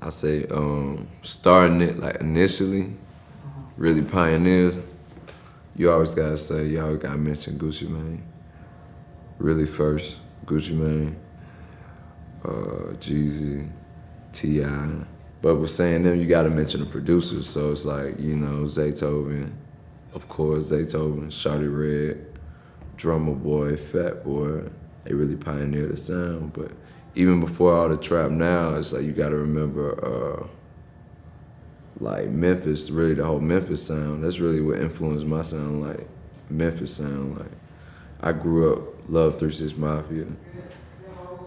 I say starting it like initially, really pioneered. You always gotta say, you always gotta mention Gucci Mane. Really first, Gucci Mane, Jeezy, T.I. But with saying them, you gotta mention the producers. So it's like, you know, Zaytoven, of course, Zaytoven, Shawty Red, Drummer Boy, Fat Boy. They really pioneered the sound. But even before all the trap now, it's like you gotta remember like Memphis, really the whole Memphis sound. That's really what influenced my sound, like Memphis sound. Like I grew up, loved 3 6 Mafia.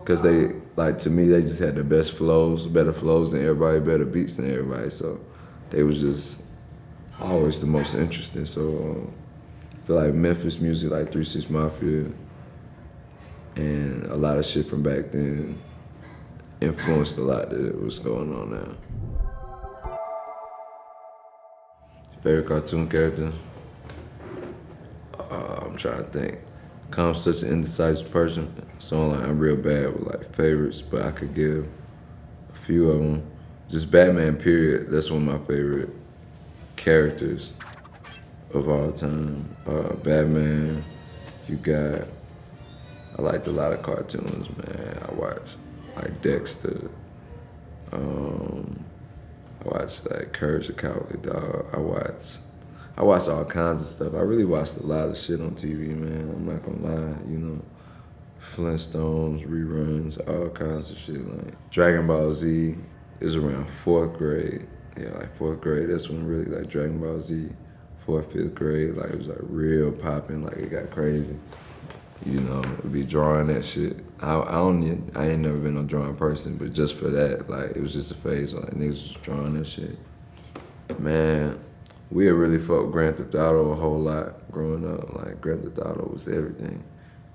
Cause they, like to me, they just had the best flows, better flows than everybody, better beats than everybody. So they was just always the most interesting. So I feel like Memphis music, like 3 6 Mafia, and a lot of shit from back then influenced a lot that was going on now. Favorite cartoon character? I'm trying to think. I'm such an indecisive person, so I'm real bad with like favorites, but I could give a few of them. Just Batman, period. That's one of my favorite characters of all time. Batman, you got, I liked a lot of cartoons, man. I watched like Dexter. I watched like Courage the Cowardly Dog. I watched all kinds of stuff. I really watched a lot of shit on TV, man. I'm not gonna lie, you know. Flintstones, reruns, all kinds of shit. Like Dragon Ball Z is around 4th grade. Yeah, like 4th grade, that's when really like Dragon Ball Z, 4th, 5th grade, like it was like real popping, like it got crazy. You know, be drawing that shit. I ain't never been a drawing person, but just for that, like it was just a phase where like niggas was drawing that shit. Man, we had really fucked Grand Theft Auto a whole lot growing up. Like Grand Theft Auto was everything.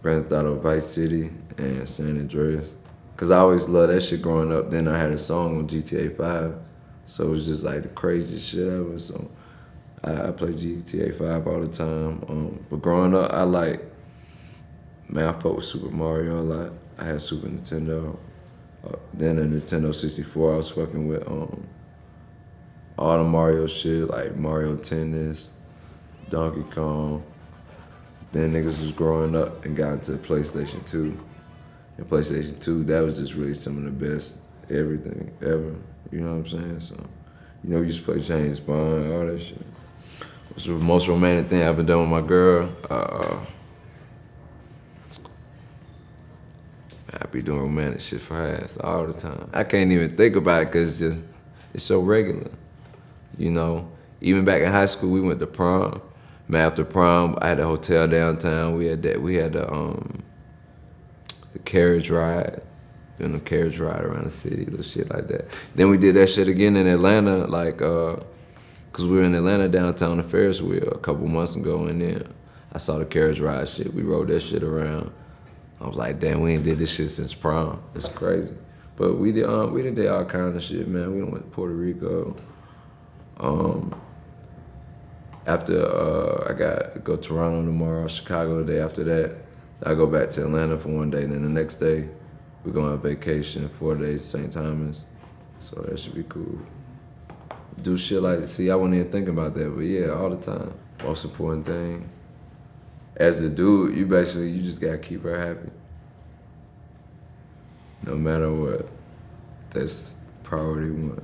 Grand Theft Auto, Vice City, and San Andreas. Cause I always loved that shit growing up. Then I had a song on GTA 5. So it was just like the craziest shit ever. So I played GTA 5 all the time. But growing up, man, I fucked with Super Mario a lot. I had Super Nintendo. Then a Nintendo 64, I was fucking with all the Mario shit, like Mario Tennis, Donkey Kong. Then niggas was growing up and got into PlayStation 2. And PlayStation 2, that was just really some of the best everything ever. You know what I'm saying? So, you know, we used to play James Bond, all that shit. What's the most romantic thing I've ever done with my girl? I be doing romantic shit for her ass all the time. I can't even think about it because it's so regular. You know, even back in high school, we went to prom. Man, after prom, I had a hotel downtown. We had the carriage ride, doing the carriage ride around the city, little shit like that. Then we did that shit again in Atlanta, like, cause we were in Atlanta downtown on the Ferris wheel a couple months ago, and then I saw the carriage ride shit. We rode that shit around. I was like, damn, we ain't did this shit since prom. It's crazy. But we did all kinds of shit, man. We went to Puerto Rico. After I got to go to Toronto tomorrow, Chicago the day after that. I go back to Atlanta for one day, and then the next day, we're going on vacation, 4 days, St. Thomas. So that should be cool. Do shit like, see, I wasn't even thinking about that, but yeah, all the time. Most important thing. As a dude, you just gotta keep her happy. No matter what, that's priority one.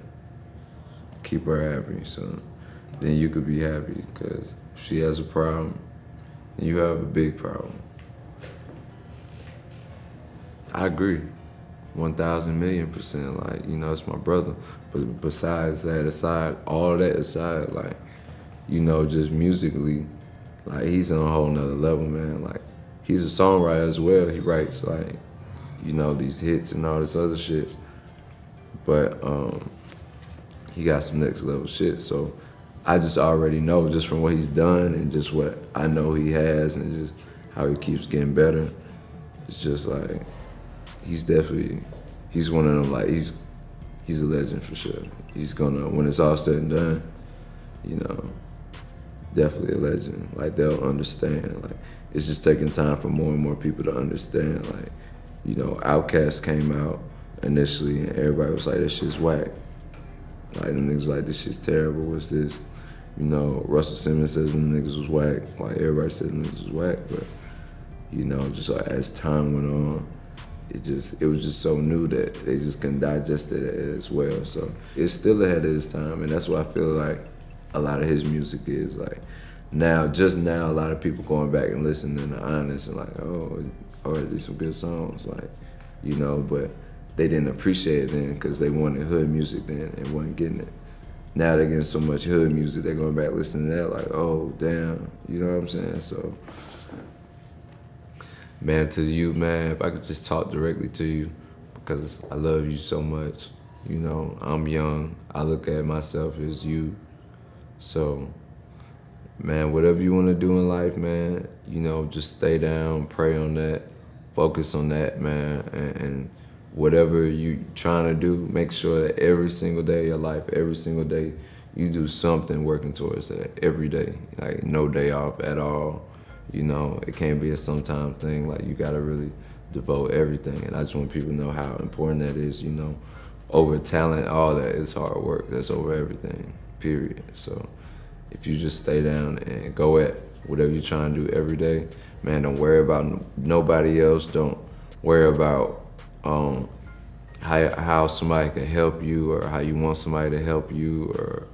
Keep her happy, so then you could be happy, because if she has a problem, then you have a big problem. I agree, 1,000,000,000%, like, you know, it's my brother. But besides that aside, all that aside, like, you know, just musically, like, he's on a whole nother level, man. Like, he's a songwriter as well. He writes, like, you know, these hits and all this other shit. But he got some next level shit. So I just already know, just from what he's done and just what I know he has and just how he keeps getting better. It's just like, he's one of them, like, he's a legend for sure. He's gonna, when it's all said and done, you know, definitely a legend. Like, they'll understand. Like, it's just taking time for more and more people to understand. Like, you know, Outkast came out initially and everybody was like, that shit's whack. Like, them niggas like, this shit's terrible, what's this? You know, Russell Simmons says them niggas was whack. Like, everybody says them niggas was whack, but, you know, just like as time went on, it was just so new that they just couldn't digest it as well. So it's still ahead of its time, and that's why I feel like a lot of his music is like, just now, a lot of people going back and listening to Honest and like, oh, these some good songs, like, you know, but they didn't appreciate it then because they wanted hood music then and wasn't getting it. Now they're getting so much hood music, they're going back listening to that like, oh, damn, you know what I'm saying? So, man, to you, man, if I could just talk directly to you, because I love you so much. You know, I'm young, I look at myself as you. So, man, whatever you want to do in life, man, you know, just stay down, pray on that, focus on that, man, and whatever you trying to do, make sure that every single day of your life, every single day, you do something working towards that every day. Like, no day off at all. You know, it can't be a sometime thing. Like, you gotta really devote everything. And I just want people to know how important that is, you know. Over talent, all that is hard work. That's over everything, period. So if you just stay down and go at whatever you're trying to do every day, man, don't worry about nobody else. Don't worry about how somebody can help you or how you want somebody to help you or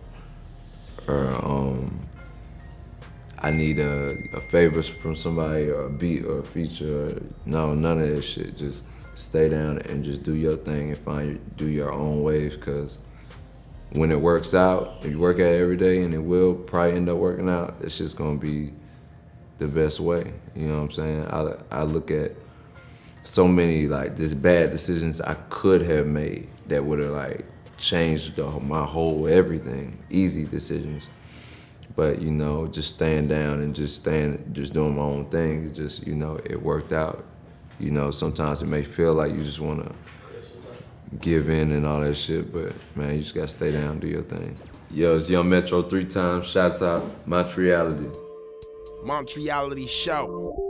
I need a favor from somebody or a beat or a feature. No, none of that shit. Just stay down and just do your thing and do your own waves, because when it works out, if you work at it every day, and it will probably end up working out, it's just gonna be the best way. You know what I'm saying? I look at so many like bad decisions I could have made that would have like changed my whole everything. Easy decisions, but you know, just staying down and just doing my own thing. It just, you know, it worked out. You know, sometimes it may feel like you just wanna give in and all that shit, but man, you just gotta stay down, do your thing. Yo, it's Young Metro 3 times. Shouts out, MONTREALITY. MONTREALITY show.